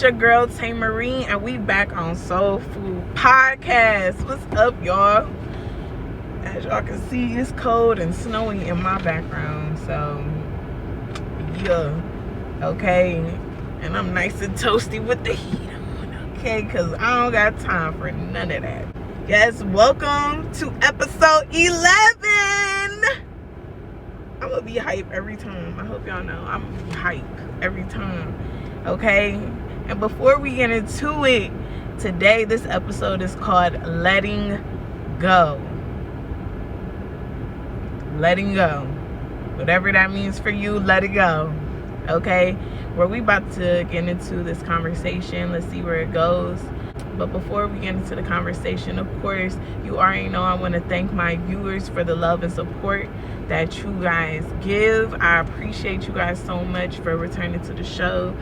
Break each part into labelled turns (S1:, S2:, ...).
S1: It's your girl Tay Marie, and we back on Soul Food Podcast. What's up, y'all? As y'all can see, it's cold and snowy in my background, so yeah, okay. And I'm nice and toasty with the heat on, okay? Because I don't got time for none of that. Yes, welcome to episode 11. I'm gonna be hype every time. I hope y'all know I'm gonna be hype every time, okay? And before we get into it, today this episode is called Letting Go. Letting go. Whatever that means for you, let it go, okay? Where we about to get into this conversation. Let's see where it goes. But before we get into the conversation, of course, you already know I want to thank my viewers for the love and support that you guys give. I appreciate you guys so much for returning to the show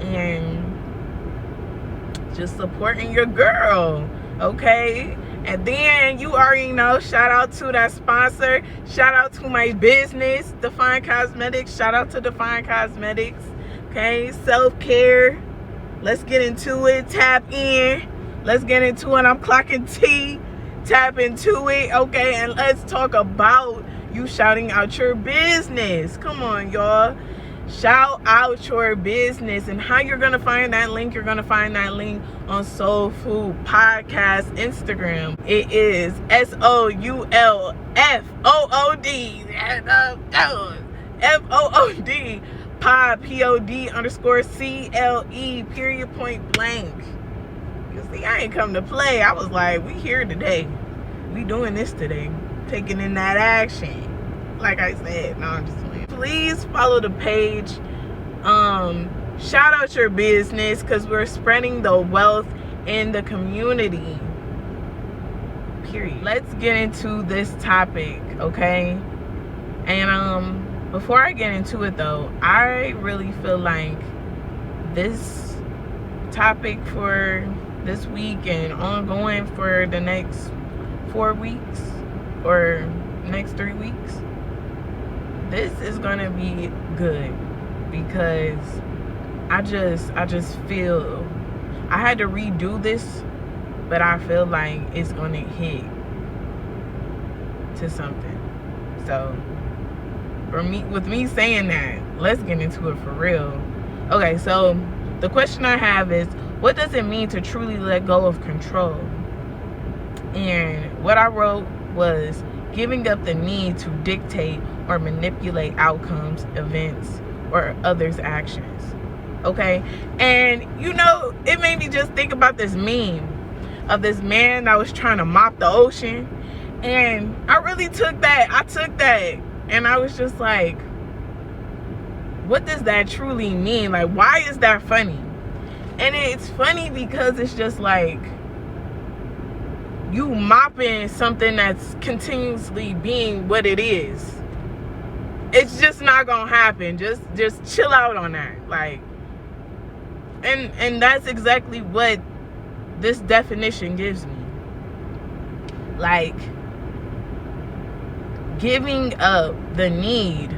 S1: and just supporting your girl, okay? And then you already know, shout out to that sponsor, shout out to my business, Define Cosmetics. Shout out to Define Cosmetics, okay? Self-care. Let's get into it. Tap in. Let's get into it. I'm clocking T. Tap into it, okay? And let's talk about you shouting out your business. Come on, y'all. Shout out your business. And how you're going to find that link, you're going to find that link on Soul Food Podcast Instagram. It is SOULFOOD FOOD pod POD_CLE period point blank. You see, I ain't come to play. I was like, we here today. We doing this today. Taking in that action. Like I said, no, I'm just playing. Please follow the page. Shout out your business, because we're spreading the wealth in the community. Period. Let's get into this topic, okay? And before I get into it though, I really feel like this topic for this week and ongoing for the next 4 weeks or next 3 weeks, this is gonna be good, because I just feel I had to redo this, but I feel like it's gonna hit to something. So with me saying that, let's get into it for real. Okay, so the question I have is, what does it mean to truly let go of control? And what I wrote was giving up the need to dictate or manipulate outcomes, events, or others' actions. Okay? And you know, it made me just think about this meme of this man that was trying to mop the ocean. And I really took that. And I was just like, what does that truly mean? Like, why is that funny? And it's funny because it's just like, you mopping something that's continuously being what it is. It's just not gonna happen. Just chill out on that. Like, and that's exactly what this definition gives me. Like, giving up the need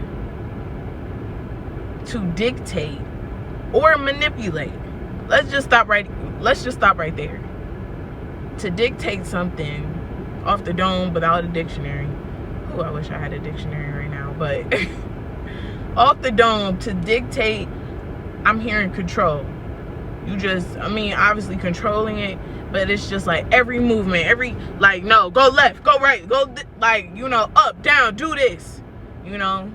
S1: to dictate or manipulate. Let's just stop right there. To dictate something off the dome without a dictionary. Ooh, I wish I had a dictionary right now, but off the dome, to dictate, I'm hearing control. Obviously controlling it, but it's just like every movement, like, no, go left, go right, go, like, you know, up, down, do this, you know.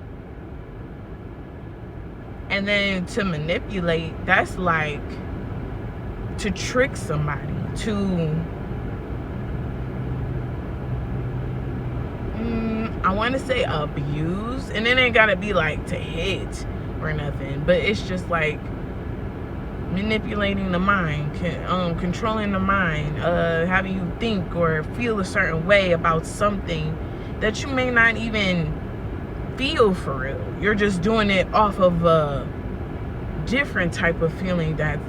S1: And then to manipulate, that's like to trick somebody, I want to say abuse, and it ain't gotta be like to hit or nothing, but it's just like manipulating the mind, controlling the mind, having you think or feel a certain way about something that you may not even feel for real. You're just doing it off of a different type of feeling that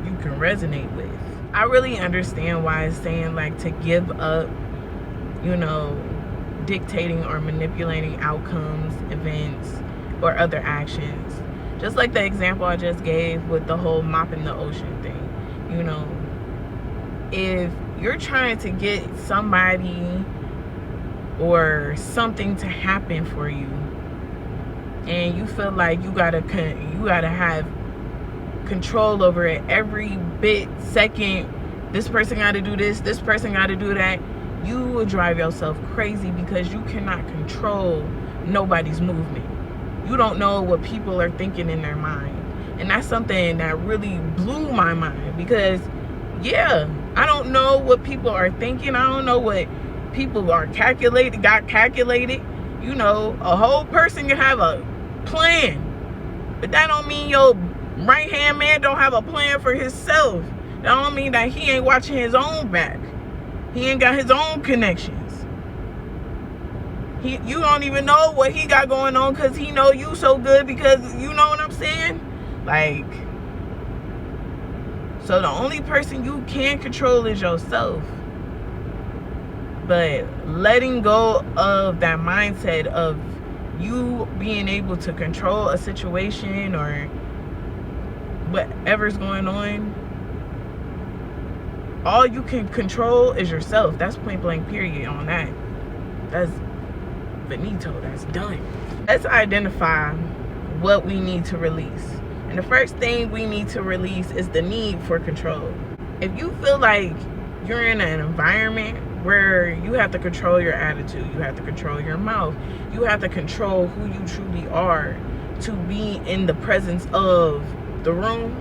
S1: you can resonate with. I really understand why it's saying like to give up, you know, dictating or manipulating outcomes, events, or other actions. Just like the example I just gave with the whole mopping the ocean thing. You know, if you're trying to get somebody or something to happen for you, and you feel like you gotta have control over it every bit, second, this person gotta do this person gotta do that, you will drive yourself crazy because you cannot control nobody's movement. You don't know what people are thinking in their mind. And that's something that really blew my mind, because yeah, I don't know what people are thinking. I don't know what people got calculated. You know, a whole person can have a plan, but that don't mean your right hand man don't have a plan for himself. That don't mean that he ain't watching his own back. He ain't got his own connections. You don't even know what he got going on because he know you so good, because you know what I'm saying? Like, so the only person you can control is yourself. But letting go of that mindset of you being able to control a situation or whatever's going on, all you can control is yourself. That's point blank period on that. That's finito. That's done. Let's identify what we need to release. And the first thing we need to release is the need for control. If you feel like you're in an environment where you have to control your attitude, you have to control your mouth, you have to control who you truly are to be in the presence of the room,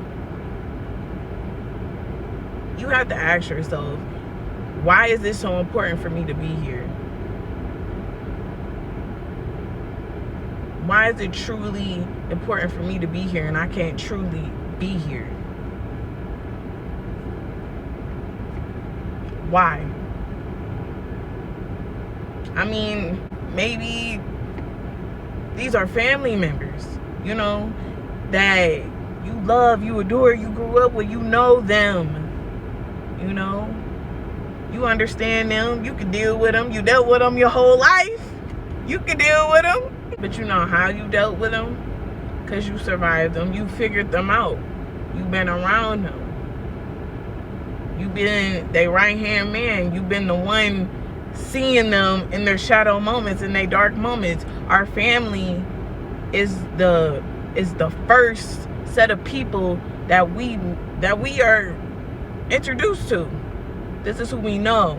S1: you have to ask yourself, why is this so important for me to be here? Why is it truly important for me to be here and I can't truly be here? Why? I mean, maybe these are family members, you know, that you love, you adore, you grew up with, you know them, you know, you understand them, you can deal with them, you dealt with them your whole life, you can deal with them. But you know how you dealt with them? Because you survived them. You figured them out. You've been around them. You've been their right-hand man. You've been the one seeing them in their shadow moments, in their dark moments. Our family is the first set of people that we are introduced to. This is who we know.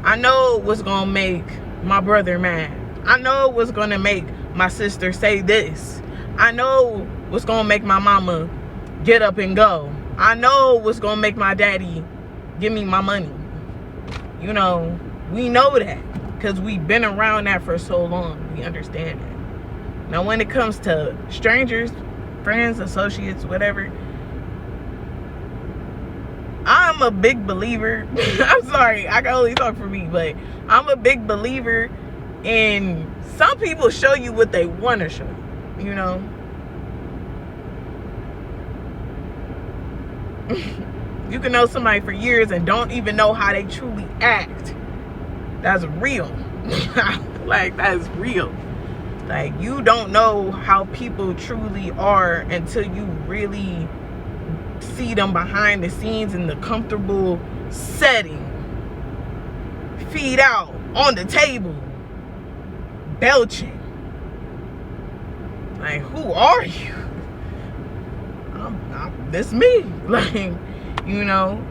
S1: I know what's going to make my brother mad. I know what's going to make my sister say this. I know what's going to make my mama get up and go. I know what's going to make my daddy give me my money. You know, we know that because we've been around that for so long. We understand that. Now, when it comes to strangers, friends, associates, whatever, I'm a big believer. I'm sorry, I can only talk for me, but I'm a big believer in some people show you what they want to show you, you know. You can know somebody for years and don't even know how they truly act. That's real. Like, that's real. Like, you don't know how people truly are until you really see them behind the scenes in the comfortable setting. Feet out on the table, belching. Like, who are you? This me. Like, you know.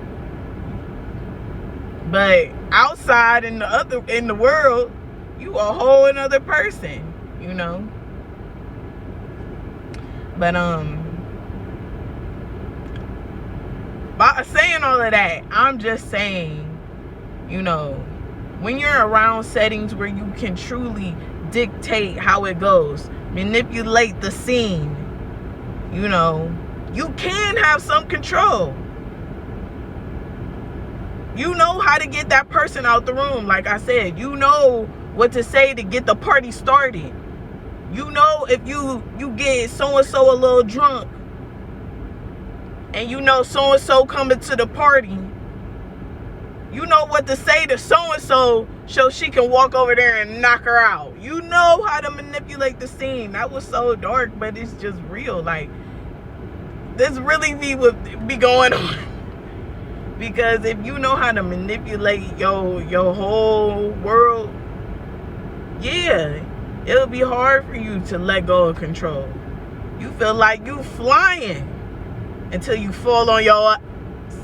S1: But outside in the world, you a whole another person, you know. But by saying all of that, I'm just saying, you know, when you're around settings where you can truly dictate how it goes, manipulate the scene, you know, you can have some control. You know how to get that person out the room. Like I said, you know what to say to get the party started. You know if you get so-and-so a little drunk, and you know so-and-so coming to the party, You know what to say to so-and-so so she can walk over there and knock her out. You know how to manipulate the scene. That was so dark, but it's just real. Like, this really be going on. Because if you know how to manipulate your whole world, yeah, it'll be hard for you to let go of control. You feel like you flying until you fall on your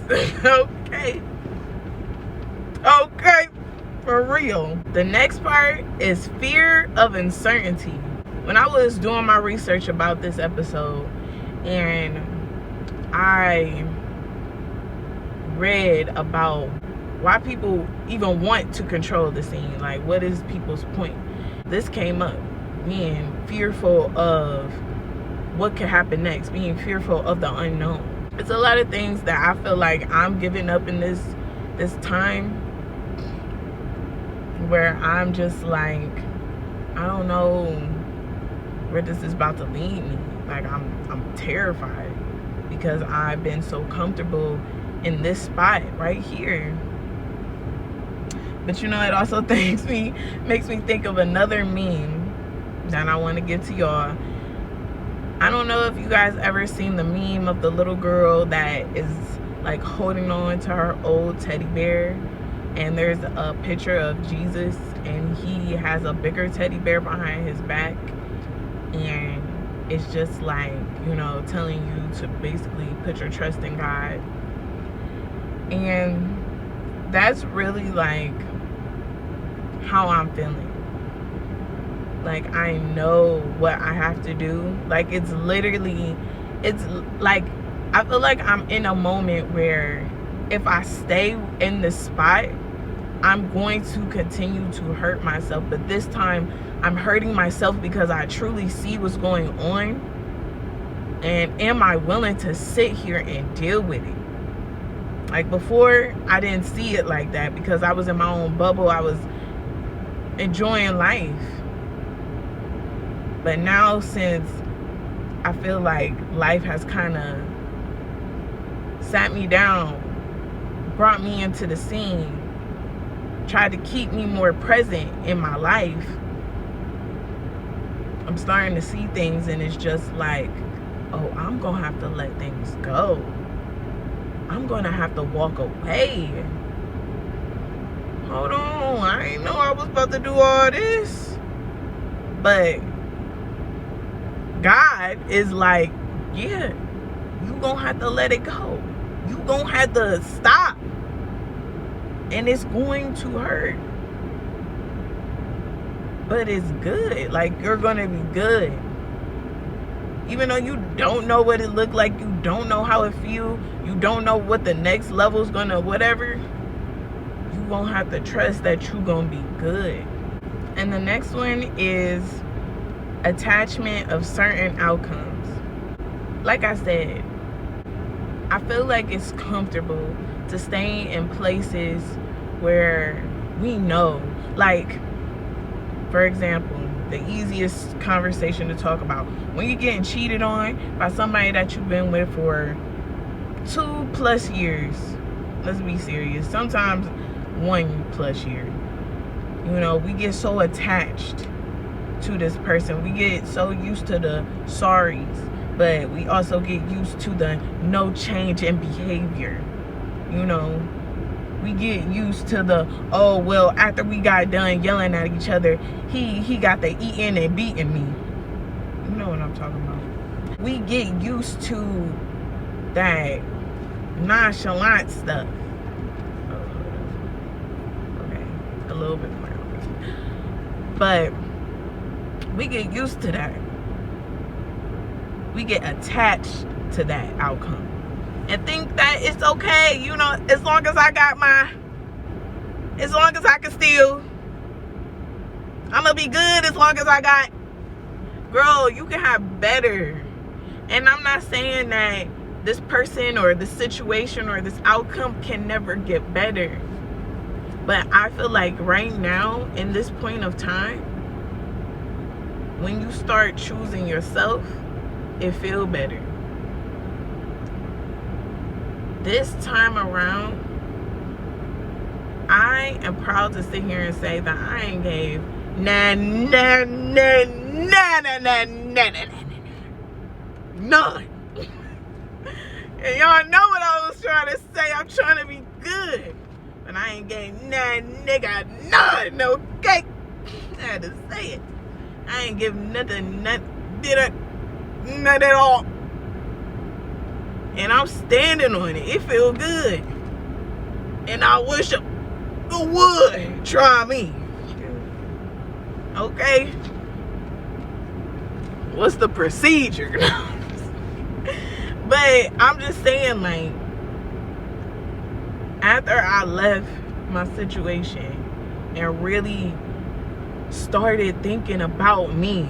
S1: okay. Okay, for real. The next part is fear of uncertainty. When I was doing my research about this episode, and I read about why people even want to control the scene, like what is people's point, this came up. Being fearful of what could happen next, being fearful of the unknown. It's a lot of things that I feel like I'm giving up in this time, where I'm just like, I don't know where this is about to lead me. Like, I'm terrified because I've been so comfortable in this spot right here. But you know, it also makes me think of another meme that I want to give to y'all. I don't know if you guys ever seen the meme of the little girl that is like holding on to her old teddy bear, and there's a picture of Jesus, and he has a bigger teddy bear behind his back, and it's just like, you know, telling you to basically put your trust in God. And that's really like how I'm feeling. Like, I know what I have to do. Like, it's like, I feel like I'm in a moment where if I stay in this spot, I'm going to continue to hurt myself. But this time, I'm hurting myself because I truly see what's going on. And am I willing to sit here and deal with it? Like, before, I didn't see it like that because I was in my own bubble. I was enjoying life. But now, since I feel like life has kind of sat me down, brought me into the scene, tried to keep me more present in my life, I'm starting to see things, and it's just like, oh, I'm gonna have to let things go. I'm gonna have to walk away. Hold on, I didn't know I was about to do all this. But God is like, yeah, you gonna have to let it go. You gonna have to stop. And it's going to hurt. But it's good. Like, you're gonna be good. Even though you don't know what it looked like, you don't know how it feels, you don't know what the next level's gonna whatever, you gonna have to trust that you're gonna be good. And the next one is attachment of certain outcomes. Like I said, I feel like it's comfortable to stay in places where we know, like, for example, the easiest conversation to talk about, when you're getting cheated on by somebody that you've been with for 2+ years. Let's be serious. Sometimes 1+ year. You know, we get so attached to this person. We get so used to the sorries, but we also get used to the no change in behavior. You know, we get used to the, oh, well, after we got done yelling at each other, he got the eating and beating me. You know what I'm talking about. We get used to that nonchalant stuff. Okay, a little bit more. But we get used to that. We get attached to that outcome and think that it's okay, you know, as long as I can steal, I'm gonna be good. As long as I got, girl, you can have better. And I'm not saying that this person or this situation or this outcome can never get better, but I feel like right now, in this point of time, when you start choosing yourself, it feels better. This time around, I am proud to sit here and say that I ain't gave none. And y'all know what I was trying to say. I'm trying to be good. But I ain't gave none, nigga, none, okay? I had to say it. I ain't give nothing, none at all. And I'm standing on it. It feel good. And I wish you would try me. Okay? What's the procedure? But I'm just saying, like, after I left my situation and really started thinking about me,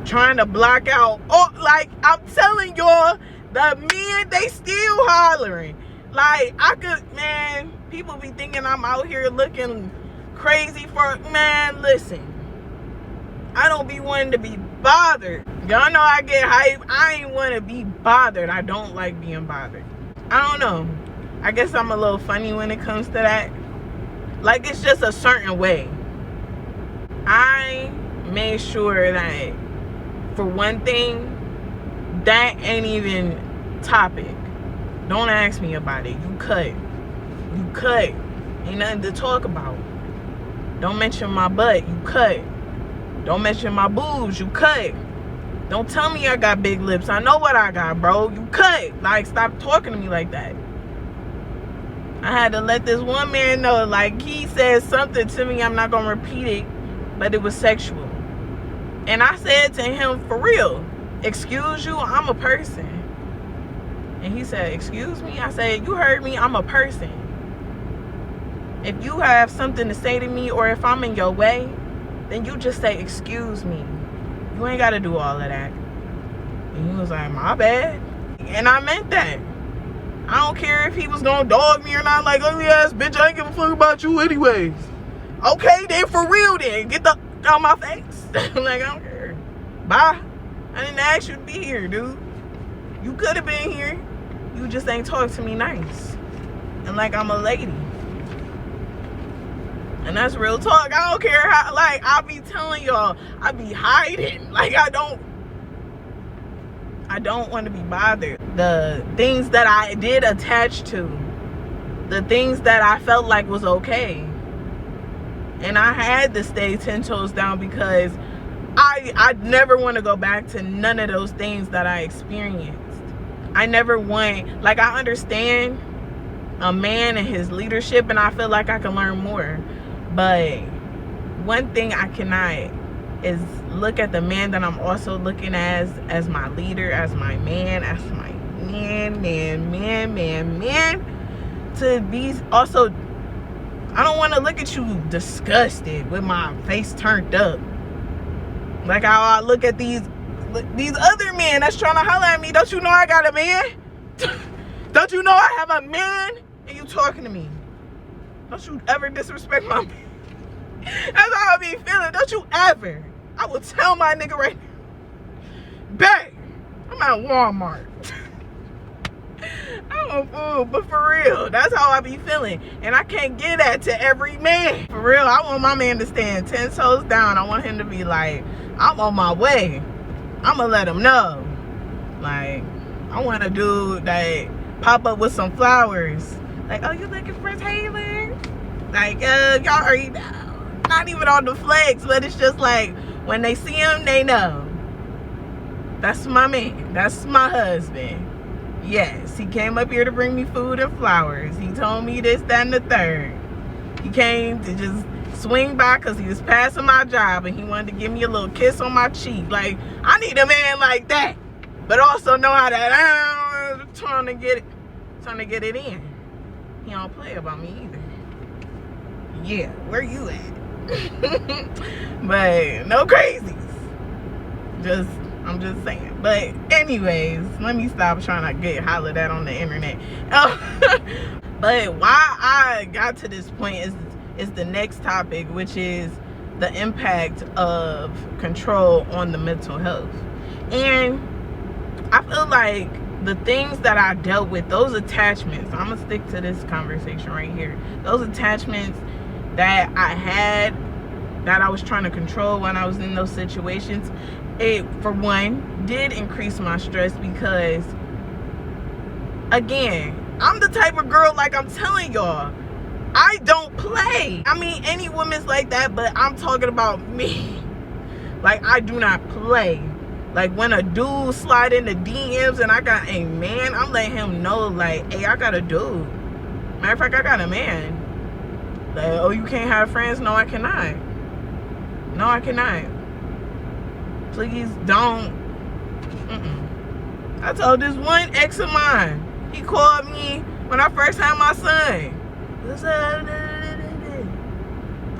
S1: trying to block out, like, I'm telling y'all, the men, they still hollering. Like, I could, man, people be thinking I'm out here looking crazy for, man, listen, I don't be wanting to be bothered. Y'all know I get hype. I ain't want to be bothered. I don't like being bothered. I don't know. I guess I'm a little funny when it comes to that. Like, it's just a certain way. I made sure that, for one thing, that ain't even topic. Don't ask me about it. You cut. You cut. Ain't nothing to talk about. Don't mention my butt. You cut. Don't mention my boobs. You cut. Don't tell me I got big lips. I know what I got, bro. You cut. Like, stop talking to me like that. I had to let this one man know, like, he said something to me. I'm not going to repeat it, but it was sexual. And I said to him, for real, excuse you, I'm a person. And he said, excuse me? I said, you heard me, I'm a person. If you have something to say to me, or if I'm in your way, then you just say, excuse me. You ain't got to do all of that. And he was like, my bad. And I meant that. I don't care if he was going to dog me or not. Like, ugly ass bitch, I ain't give a fuck about you anyways. Okay, then for real then. Get the out my face. Like, I don't care. Bye. I didn't ask you to be here, dude. You could have been here. You just ain't talk to me nice. And like I'm a lady. And that's real talk. I don't care how, like, I be telling y'all, I be hiding. Like, I don't want to be bothered. The things that I did attach to, the things that I felt like was okay. And I had to stay 10 toes down because I never want to go back to none of those things that I experienced. I never want, like, I understand a man and his leadership, and I feel like I can learn more. But one thing I cannot is look at the man that I'm also looking as my leader, as my man, as my man, to be also, I don't want to look at you disgusted with my face turned up. Like how I look at these other men that's trying to holler at me. Don't you know I got a man? Don't you know I have a man? And you talking to me. Don't you ever disrespect my man. That's how I be feeling. Don't you ever. I will tell my nigga right now. Babe, I'm at Walmart. I'm a fool, but for real, that's how I be feeling. And I can't give that to every man. For real, I want my man to stand 10 toes down. I want him to be like, I'm on my way. I'm gonna let him know. Like, I want a dude that pop up with some flowers. Like, oh, you looking for Taylor? Like, y'all already know. Not even on the flex, but it's just like, when they see him, they know. That's my man. That's my husband. Yes, he came up here to bring me food and flowers. He told me this, that, and the third. He came to just swing by because he was passing my job and he wanted to give me a little kiss on my cheek. Like, I need a man like that. But also know how to trying to get it in. He don't play about me either. Yeah, where you at? But no crazies. I'm just saying. But anyways, let me stop trying to get hollered at on the internet. But why I got to this point is the next topic, which is the impact of control on the mental health. And I feel like the things that I dealt with, those attachments, I'm gonna stick to this conversation right here. Those attachments that I had, that I was trying to control when I was in those situations, it, for one, did increase my stress because, again, I'm the type of girl, like I'm telling y'all, I don't play. I mean, any woman's like that, but I'm talking about me. Like, I do not play. Like, when a dude slide in the DMs and I got a man, I'm letting him know, like, hey, I got a dude. Matter of fact, I got a man. Like, oh, you can't have friends? No, I cannot. No, I cannot. Please don't. I told this one ex of mine, he called me when I first had my son. What's up?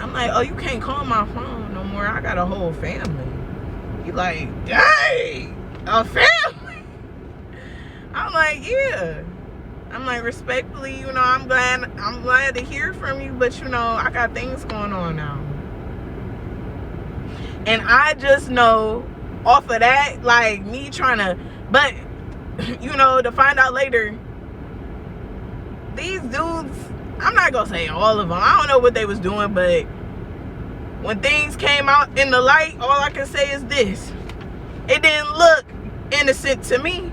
S1: I'm like, oh, you can't call my phone no more. I got a whole family. He like, dang, a family? I'm like, yeah. I'm like, respectfully, you know, I'm glad to hear from you, but you know, I got things going on now. And I just know off of that, like me trying to, but you know, to find out later, these dudes, I'm not gonna say all of them, I don't know what they was doing, but when things came out in the light, all I can say is this: it didn't look innocent to me.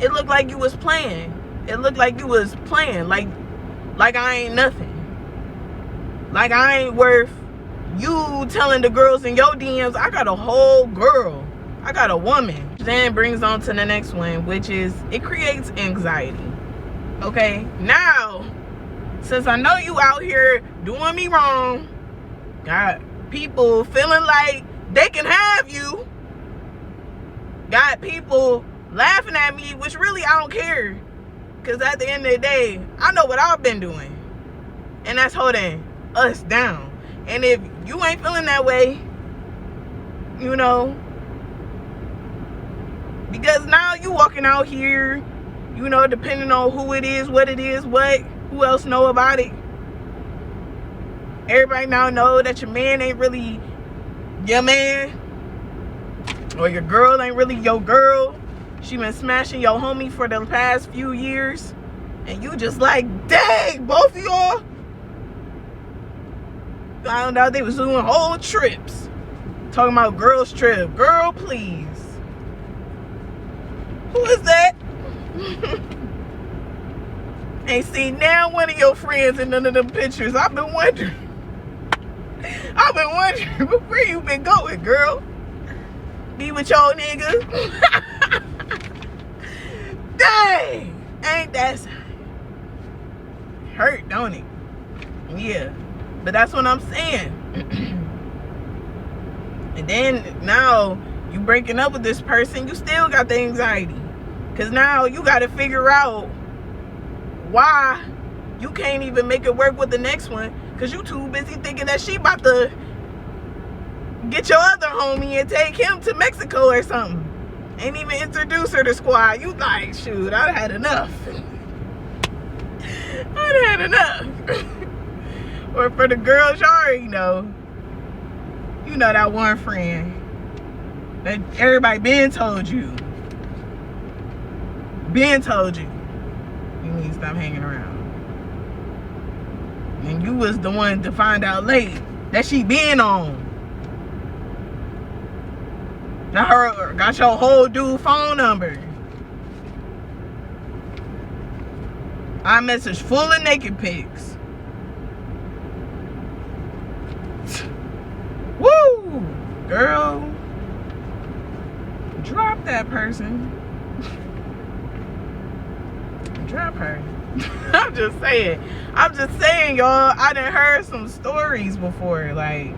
S1: It looked like you was playing. It looked like you was playing, like I ain't nothing. Like I ain't worth you telling the girls in your DMs, I got a whole girl. I got a woman. Then brings on to the next one, which is, it creates anxiety. Okay, now, since I know you out here doing me wrong, got people feeling like they can have you, got people laughing at me, which really I don't care, because at the end of the day, I know what I've been doing, and that's holding us down. And if you ain't feeling that way, you know, because now you walking out here, you know, depending on who it is, what it is, who else know about it. Everybody now know that your man ain't really your man, or your girl ain't really your girl. She been smashing your homie for the past few years, and you just like, dang, both of y'all. Found out they was doing whole trips, talking about girls trip. Girl, please. Who is that? Ain't seen now one of your friends in none of them pictures. I've been wondering where you been going, girl. Be with y'all niggas. Dang, ain't that hurt, don't it? Yeah, but that's what I'm saying. And then now you breaking up with this person, you still got the anxiety, because now you got to figure out why you can't even make it work with the next one, because you too busy thinking that she about to get your other homie and take him to Mexico or something. Ain't even introduce her to squad. You like, shoot, I'd had enough. I'd had enough. Or for the girls, you already know. You know that one friend that everybody been told you. Been told you. You need to stop hanging around. And you was the one to find out late that she been on. Got your whole dude phone number. iMessage full of naked pics. Woo! Girl, drop that person. Drop her. I'm just saying, y'all. I done heard some stories before, like,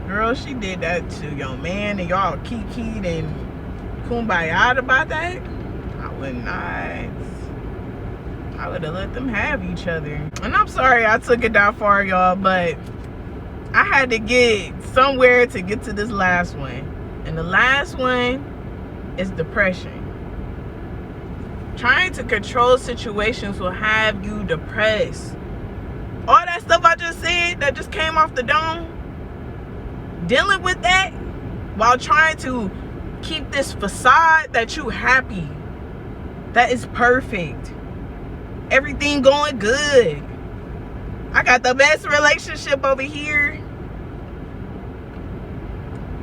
S1: girl, she did that to your man and y'all kikied and kumbaya'd about that. I would not. I would have let them have each other. And I'm sorry I took it that far, y'all, but I had to get somewhere to get to this last one. And the last one is depression. Trying to control situations will have you depressed. All that stuff I just said that just came off the dome, dealing with that while trying to keep this facade that you happy, that is perfect, everything going good, I got the best relationship over here.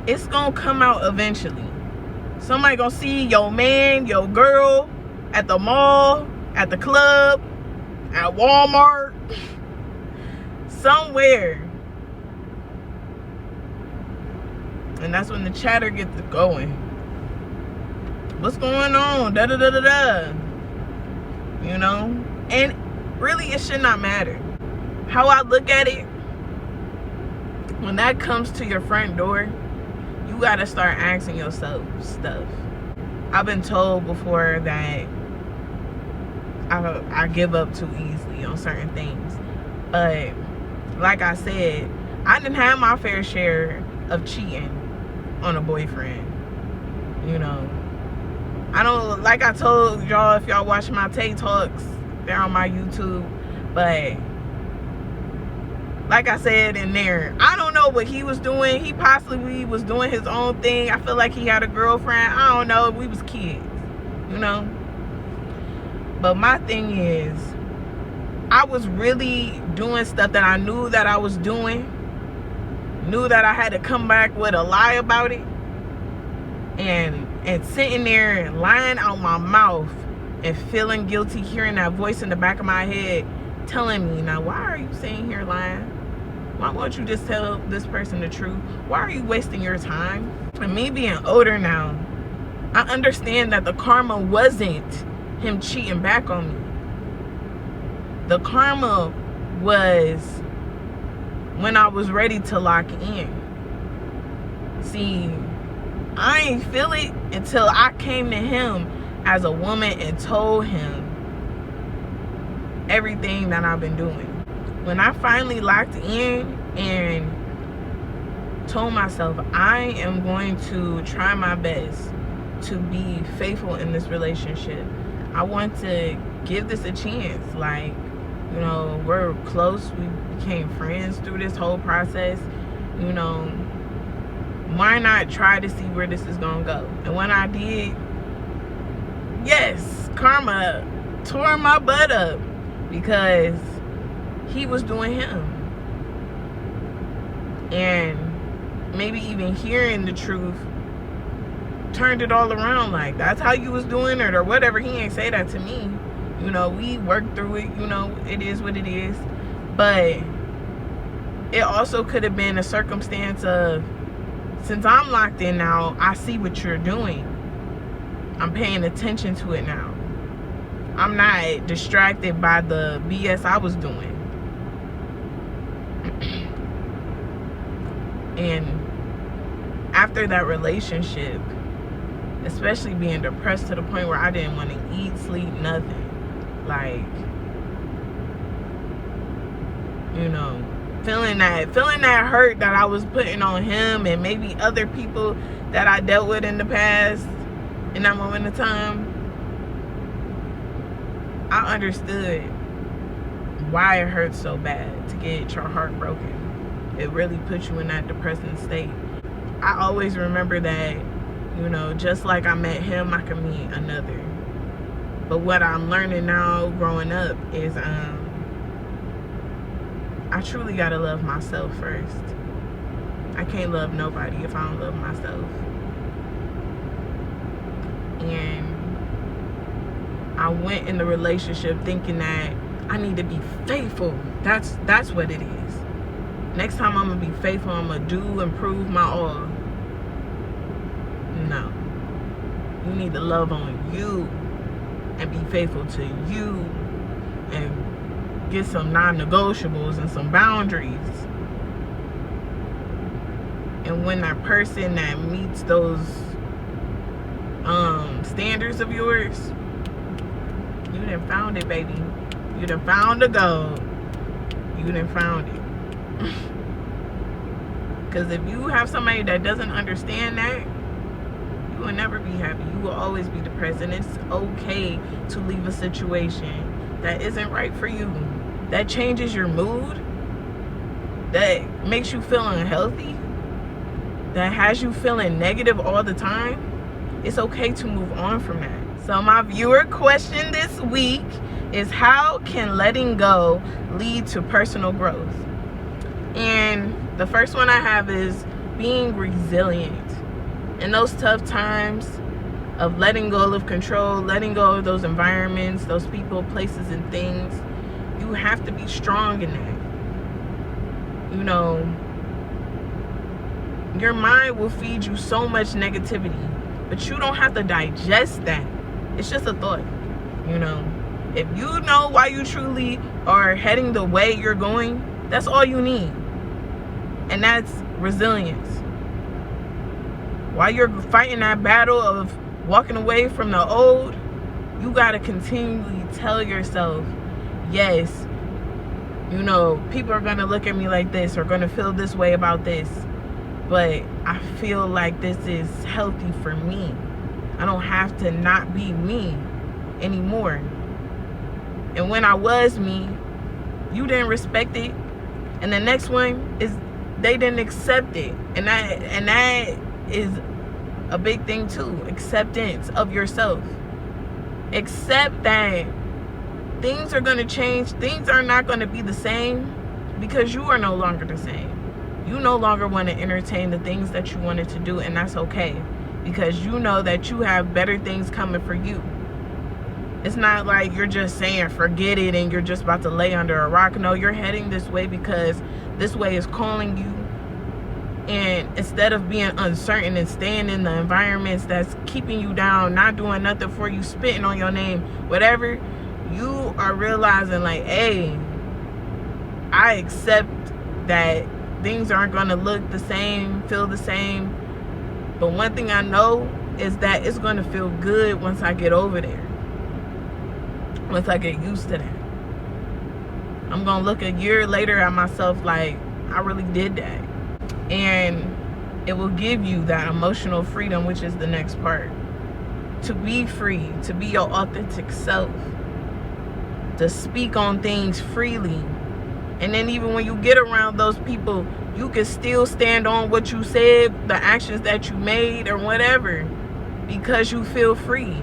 S1: It's gonna come out eventually. Somebody gonna see your man, your girl at the mall, at the club, at Walmart, somewhere. And that's when the chatter gets going. What's going on? Da da da da da. You know? And really, it should not matter. How I look at it, when that comes to your front door, you gotta start asking yourself stuff. I've been told before that I give up too easily on certain things. But like I said, I didn't have my fair share of cheating on a boyfriend. You know, I don't, like I told y'all, if y'all watch my Tay Talks, they're on my YouTube. But like I said in there, I don't know what he was doing. He possibly was doing his own thing. I feel like he had a girlfriend. I don't know. We was kids, you know. But my thing is, I was really doing stuff that I knew that I was doing. Knew that I had to come back with a lie about it. And sitting there and lying out my mouth and feeling guilty, hearing that voice in the back of my head telling me, now why are you sitting here lying? Why won't you just tell this person the truth? Why are you wasting your time? And me being older now, I understand that the karma wasn't him cheating back on me. The karma was when I was ready to lock in. See, I ain't feel it until I came to him as a woman and told him everything that I've been doing. When I finally locked in and told myself I am going to try my best to be faithful in this relationship, I want to give this a chance. Like, you know, we're close, we became friends through this whole process. You know, why not try to see where this is gonna go? And when I did, yes, karma tore my butt up, because he was doing him. And maybe even hearing the truth turned it all around. Like, that's how you was doing it or whatever. He ain't say that to me. You know, we worked through it. You know, it is what it is. But it also could have been a circumstance of, since I'm locked in now, I see what you're doing. I'm paying attention to it now. I'm not distracted by the BS I was doing. And after that relationship, especially being depressed to the point where I didn't want to eat, sleep, nothing. Like, you know, feeling that hurt that I was putting on him and maybe other people that I dealt with in the past in that moment of time, I understood why it hurts so bad to get your heart broken. It really puts you in that depressing state. I always remember that, you know, just like I met him, I can meet another. But what I'm learning now growing up is I truly gotta love myself first. I can't love nobody if I don't love myself. And I went in the relationship thinking that I need to be faithful. That's what it is. Next time I'm gonna be faithful, I'm gonna do and prove my all. No. You need to love on you and be faithful to you and get some non-negotiables and some boundaries. And when that person that meets those standards of yours, you done found it, baby. You done found the gold. You done found it. Because if you have somebody that doesn't understand that, you will never be happy. You will always be depressed. And it's okay to leave a situation that isn't right for you, that changes your mood, that makes you feel unhealthy, that has you feeling negative all the time. It's okay to move on from that. So my viewer question this week is, how can letting go lead to personal growth? And the first one I have is being resilient. In those tough times of letting go of control, letting go of those environments, those people, places, and things, you have to be strong in that. You know, your mind will feed you so much negativity, but you don't have to digest that. It's just a thought, you know. If you know why you truly are heading the way you're going, that's all you need. And that's resilience. While you're fighting that battle of walking away from the old, you got to continually tell yourself, yes, you know, people are going to look at me like this, or going to feel this way about this, but I feel like this is healthy for me. I don't have to not be me anymore. And when I was me, you didn't respect it. And the next one is they didn't accept it. And that is a big thing too. Acceptance of yourself. Accept that things are going to change. Things are not going to be the same, because you are no longer the same. You no longer want to entertain the things that you wanted to do, and that's okay, because you know that you have better things coming for you. It's not like you're just saying forget it and you're just about to lay under a rock. No, you're heading this way because this way is calling you. And instead of being uncertain and staying in the environments that's keeping you down, not doing nothing for you, spitting on your name, whatever, you are realizing like, hey, I accept that things aren't going to look the same, feel the same. But one thing I know is that it's going to feel good once I get over there. Once I get used to that. I'm going to look a year later at myself like, I really did that. And it will give you that emotional freedom, which is the next part. To be free, to be your authentic self. To speak on things freely. And then even when you get around those people, you can still stand on what you said, the actions that you made, or whatever, because you feel free.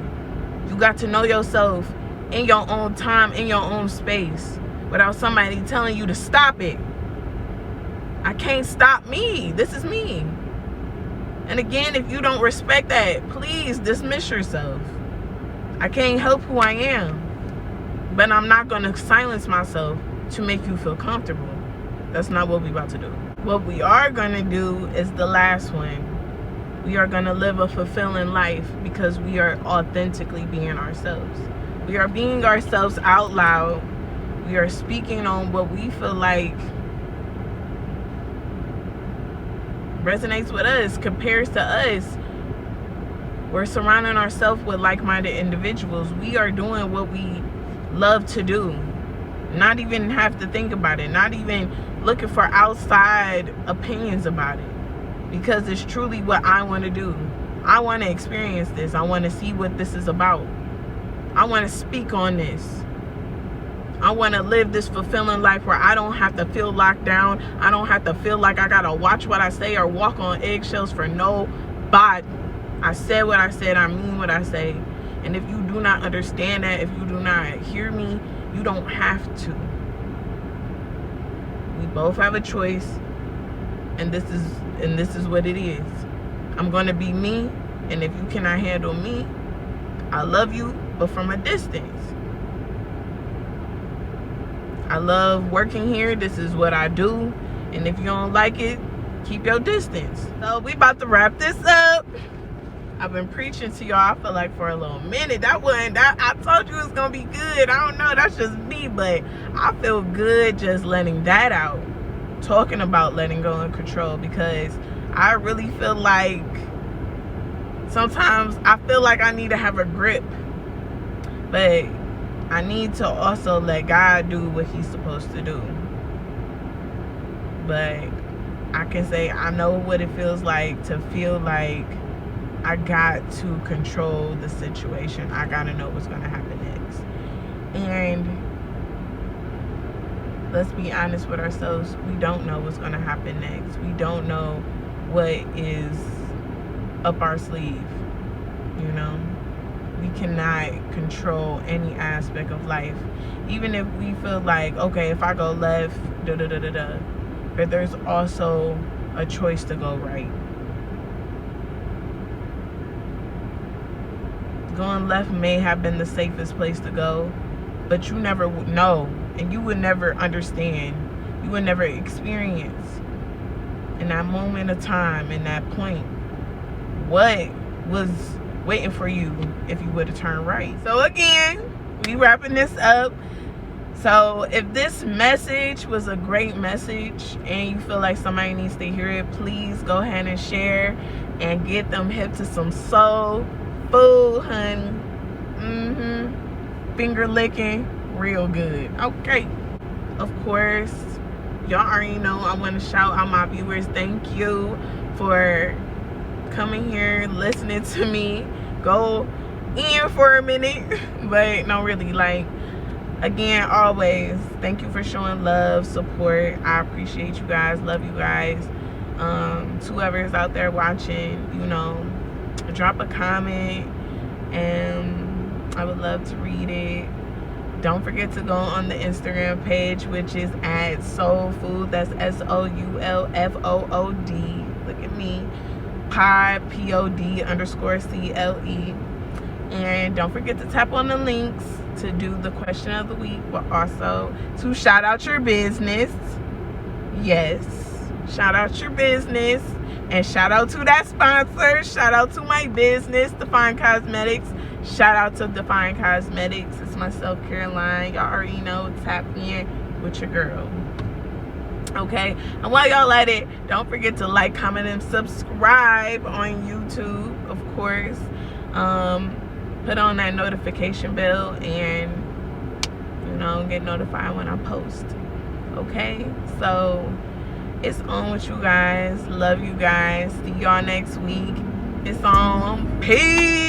S1: You got to know yourself in your own time, in your own space, without somebody telling you to stop it. I can't stop me. This is me. And again, if you don't respect that, please dismiss yourself. I can't help who I am, but I'm not going to silence myself to make you feel comfortable. That's not what we're about to do. What we are going to do is the last one. We are going to live a fulfilling life because we are authentically being ourselves. We are being ourselves out loud. We are speaking on what we feel like resonates with us, compares to us. We're surrounding ourselves with like-minded individuals. We are doing what we love to do. Not even have to think about it. Not even looking for outside opinions about it. Because it's truly what I want to do. I want to experience this. I want to see what this is about. I want to speak on this. I want to live this fulfilling life where I don't have to feel locked down. I don't have to feel like I got to watch what I say or walk on eggshells for nobody. I said what I said. I mean what I say. And if you do not understand that, if you do not hear me, you don't have to. We both have a choice, and this is what it is. I'm going to be me, and if you cannot handle me, I love you, but from a distance. I love working here. This is what I do. And if you don't like it, keep your distance. So we about to wrap this up. I've been preaching to y'all, I feel like, for a little minute. I told you it was going to be good. I don't know. That's just me. But I feel good just letting that out. Talking about letting go and control. Because I really feel like sometimes I feel like I need to have a grip. But I need to also let God do what he's supposed to do. But I can say I know what it feels like to feel like I got to control the situation. I got to know what's going to happen next. And let's be honest with ourselves. We don't know what's going to happen next. We don't know what is up our sleeve. you know. We cannot control any aspect of life. Even if we feel like, okay, if I go left, but there's also a choice to go right. Going left may have been the safest place to go, but you never would know, and you would never understand. You would never experience in that moment of time, in that point, what was waiting for you if you would have turned right. So again, we wrapping this up. So if this message was a great message and you feel like somebody needs to hear it, please go ahead and share and get them hip to some soul food, honey. Finger licking real good. Okay. Of course, y'all already know I want to shout out my viewers. Thank you for coming here, listening to me go in for a minute. But no, really, like, again, always thank you for showing love, support. I appreciate you guys, love you guys. To whoever's out there watching, you know, drop a comment and I would love to read it. Don't forget to go on the Instagram page, which is at Soul Food. That's SOULFOOD. Look at me. Pod, POD_CLE. And don't forget to tap on the links to do the question of the week, but also to shout out your business. Yes, shout out your business. And shout out to that sponsor. Shout out to my business, Define Cosmetics. Shout out to Define Cosmetics. It's my self-care line. Y'all already know, tap in with your girl. Okay, and while y'all at it, don't forget to like, comment, and subscribe on YouTube, of course. Put on that notification bell and, you know, get notified when I post. Okay, so it's on with you guys. Love you guys. See y'all next week. It's on. Peace.